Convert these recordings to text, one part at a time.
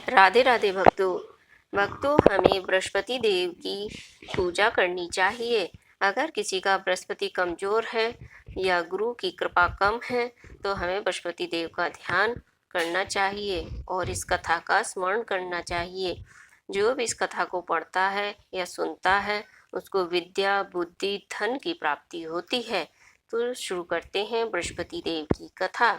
राधे राधे भक्तों। हमें बृहस्पति देव की पूजा करनी चाहिए। अगर किसी का बृहस्पति कमजोर है या गुरु की कृपा कम है तो हमें बृहस्पति देव का ध्यान करना चाहिए और इस कथा का स्मरण करना चाहिए। जो भी इस कथा को पढ़ता है या सुनता है उसको विद्या, बुद्धि, धन की प्राप्ति होती है। तो शुरू करते हैं बृहस्पति देव की कथा।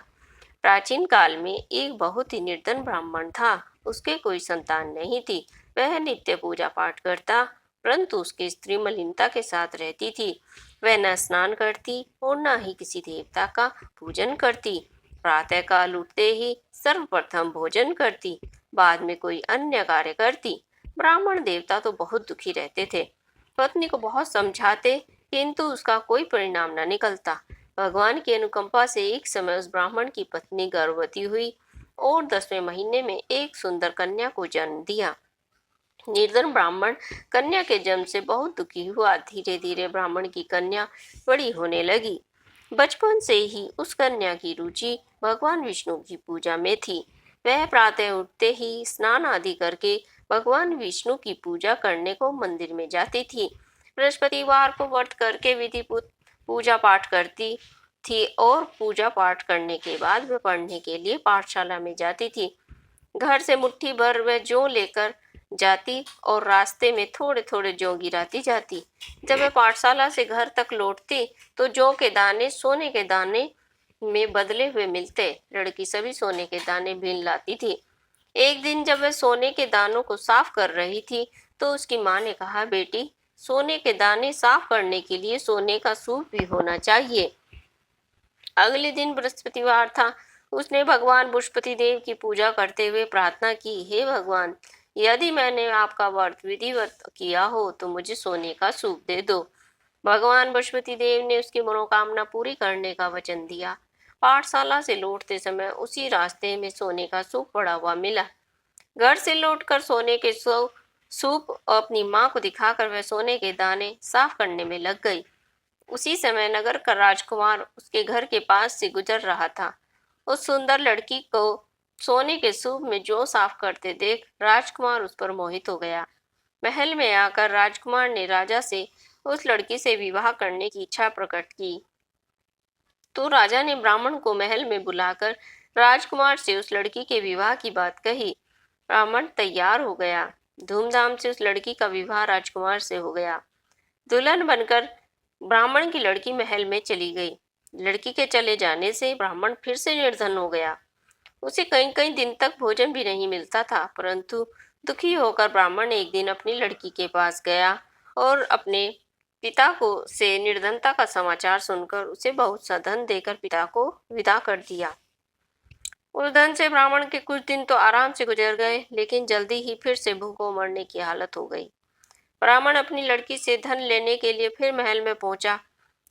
प्राचीन काल में एक बहुत ही निर्धन ब्राह्मण था। उसके कोई संतान नहीं थी। वह नित्य पूजा पाठ करता, परंतु उसकी स्त्री मलिनता के साथ रहती थी। वह न स्नान करती और न ही किसी देवता का पूजन करती। प्रातः काल उठते ही सर्वप्रथम भोजन करती, बाद में कोई अन्य कार्य करती। ब्राह्मण देवता तो बहुत दुखी रहते थे। पत्नी को बहुत समझाते, किंतु उसका कोई परिणाम न निकलता। भगवान की अनुकंपा से एक समय उस ब्राह्मण की पत्नी गर्भवती हुई और 10वें महीने में एक सुंदर कन्या को जन्म दिया। निर्धन ब्राह्मण कन्या के जन्म से बहुत दुखी हुआ। धीरे धीरे ब्राह्मण की कन्या बड़ी होने लगी। बचपन से ही उस कन्या की रुचि भगवान विष्णु की पूजा में थी। वह प्रातः उठते ही स्नान आदि करके भगवान विष्णु की पूजा करने को मंदिर में जाती थी। बृहस्पतिवार को व्रत करके विधिपूत पूजा पाठ करती थी और पूजा पाठ करने के बाद वह पढ़ने के लिए पाठशाला में जाती थी। घर से मुट्ठी भर वह जौ लेकर जाती और रास्ते में थोड़े थोड़े जौ गिराती जाती। जब वह पाठशाला से घर तक लौटती तो जौ के दाने सोने के दाने में बदले हुए मिलते। लड़की सभी सोने के दाने बीन लाती थी। एक दिन जब वह सोने के दानों को साफ कर रही थी तो उसकी माँ ने कहा, बेटी, सोने के दाने साफ करने के लिए सोने का सूप भी होना चाहिए। अगले दिन बृहस्पतिवार था। उसने भगवान बृहस्पति देव की पूजा करते हुए प्रार्थना की, हे भगवान, यदि मैंने आपका व्रत विधिवत किया हो तो मुझे सोने का सूप दे दो। भगवान बृहस्पति देव ने उसकी मनोकामना पूरी करने का वचन दिया। पाठशाला से लौटते समय उसी रास्ते में सोने का सूप पड़ा हुआ मिला। घर से लौटकर सोने के सूप अपनी माँ को दिखाकर वह सोने के दाने साफ करने में लग गई। उसी समय नगर का राजकुमार उसके घर के पास से गुजर रहा था। उस सुंदर लड़की को सोने के सूप में जौ साफ करते देख राजकुमार उस पर मोहित हो गया। महल में आकर राजकुमार ने राजा से उस लड़की से विवाह करने की इच्छा प्रकट की। तो राजा ने ब्राह्मण को महल में बुलाकर राजकुमार से उस लड़की के विवाह की बात कही। ब्राह्मण तैयार हो गया। धूमधाम से उस लड़की का विवाह राजकुमार से हो गया। दुल्हन बनकर ब्राह्मण की लड़की महल में चली गई। लड़की के चले जाने से ब्राह्मण फिर से निर्धन हो गया। उसे कई कई दिन तक भोजन भी नहीं मिलता था, परंतु दुखी होकर ब्राह्मण एक दिन अपनी लड़की के पास गया और अपने पिता को से निर्धनता का समाचार सुनकर उसे बहुत सा धन देकर पिता को विदा कर दिया। उस धन से ब्राह्मण के कुछ दिन तो आराम से गुजर गए, लेकिन जल्दी ही फिर से भूखों मरने की हालत हो गई। ब्राह्मण अपनी लड़की से धन लेने के लिए फिर महल में पहुंचा।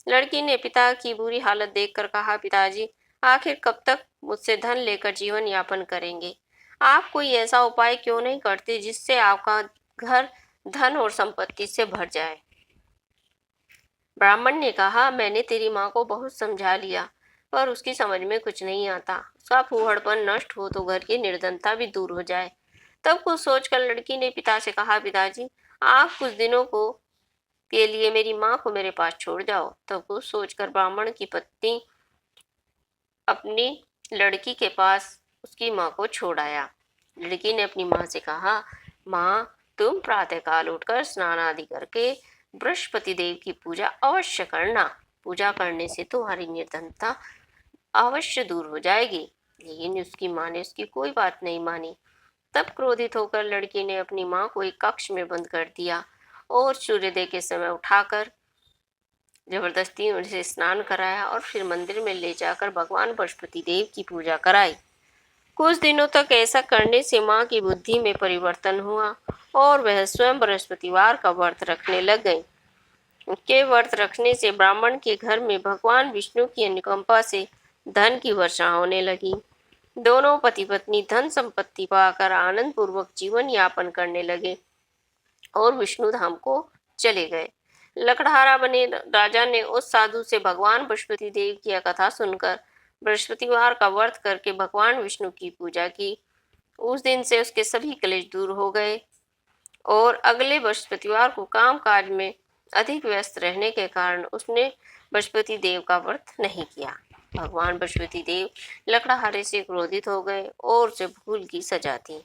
लड़की ने पिता की बुरी हालत देखकर कहा, पिताजी, आखिर कब तक मुझसे धन लेकर जीवन यापन करेंगे? आप कोई ऐसा उपाय क्यों नहीं करते जिससे आपका घर धन और संपत्ति से भर जाए? ब्राह्मण ने कहा, मैंने तेरी माँ को बहुत समझा लिया, पर उसकी समझ में कुछ नहीं आता। उसका फूहड़पन नष्ट हो तो घर की निर्धनता भी दूर हो जाए। तब कुछ सोचकर लड़की ने पिता से कहा, पिताजी, आप कुछ दिनों को के लिए मेरी माँ को मेरे पास छोड़ जाओ। तब कुछ सोचकर ब्राह्मण की पत्नी अपनी लड़की के पास उसकी माँ को छोड़ आया। लड़की ने अपनी माँ से कहा, माँ, तुम प्रातःकाल उठकर स्नान आदि करके बृहस्पति देव की पूजा अवश्य करना। पूजा करने से तुम्हारी निर्धनता अवश्य दूर हो जाएगी। लेकिन उसकी माँ ने उसकी कोई बात नहीं मानी। तब क्रोधित होकर लड़की ने अपनी माँ को एक कक्ष में बंद कर दिया और सूर्योदय के समय उठाकर जबरदस्ती उनसे स्नान कराया और फिर मंदिर में ले जाकर भगवान बृहस्पति देव की पूजा कराई। कुछ दिनों तक ऐसा करने से माँ की बुद्धि में परिवर्तन हुआ और वह स्वयं बृहस्पतिवार का व्रत रखने लग गई। उनके व्रत रखने से ब्राह्मण के घर में भगवान विष्णु की अनुकंपा से धन की वर्षा होने लगी। दोनों पति पत्नी धन संपत्ति पाकर आनंद पूर्वक जीवन यापन करने लगे और विष्णु धाम को चले गए। लकड़हारा बने राजा ने उस साधु से भगवान बृहस्पति देव की कथा सुनकर बृहस्पतिवार का व्रत करके भगवान विष्णु की पूजा की उस दिन से उसके सभी कलेश दूर हो गए और अगले बृहस्पतिवार को कामकाज में अधिक व्यस्त रहने के कारण उसने बृहस्पति देव का व्रत नहीं किया। भगवान बृहस्पति देव लकड़हारे से क्रोधित हो गए और उसे भूल की सजा दी।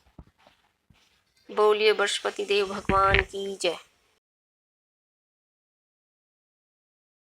बोलिए बृहस्पति देव भगवान की जय।